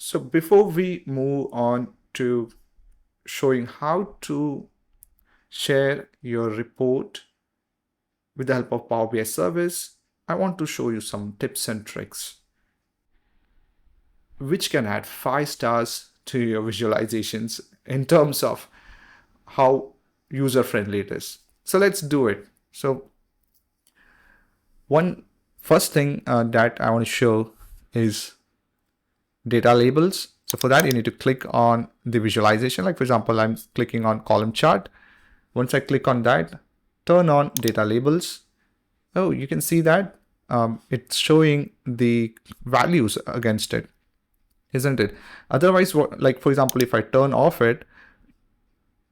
So before we move on to showing how to share your report with the help of Power BI service, I want to show you some tips and tricks which can add 5 stars to your visualizations in terms of how user-friendly it is. So let's do it. So one first thing that I want to show is data labels. So for that, you need to click on the visualization. Like for example, I'm clicking on column chart. Once I click on that, turn on data labels. Oh, you can see that it's showing the values against it, isn't it? Otherwise, like for example, if I turn off it,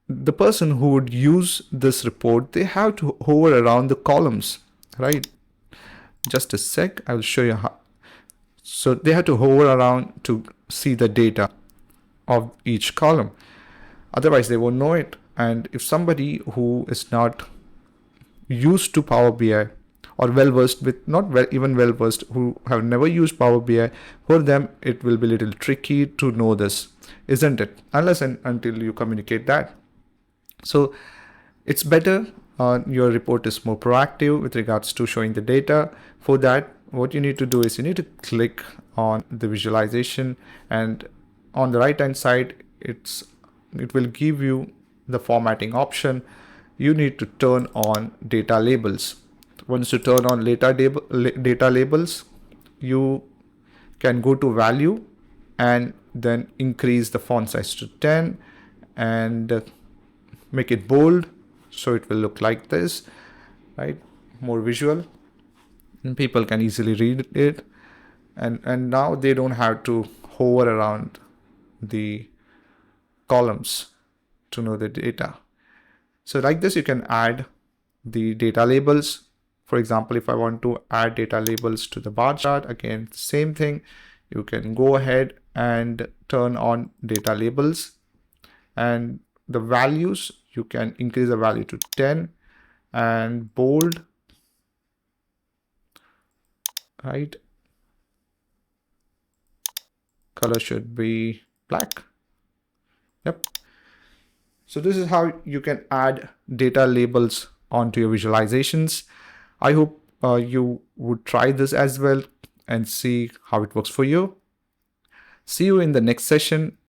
the person who would use this report, they have to hover around the columns, right? Just a sec, I will show you how. So they have to hover around to see the data of each column. Otherwise, they won't know it. And if somebody who is not used to Power BI or well versed with, not even well versed, who have never used Power BI, for them it will be a little tricky to know this, isn't it? Unless and until you communicate that. So it's better your report is more proactive with regards to showing the data. For that, what you need to do is you need to click on the visualization, and on the right hand side it will give you the formatting option. You need to turn on data labels. Once you turn on data labels, you can go to value and then increase the font size to 10 and make it bold, so it will look like this, right? More visual, and people can easily read it, and now they don't have to hover around the columns to know the data. So like this, you can add the data labels. For example, if I want to add data labels to the bar chart, again, same thing. You can go ahead and turn on data labels, and the values, you can increase the value to 10 and bold, right? Color should be black. Yep. So this is how you can add data labels onto your visualizations. I hope you would try this as well and see how it works for you. See you in the next session.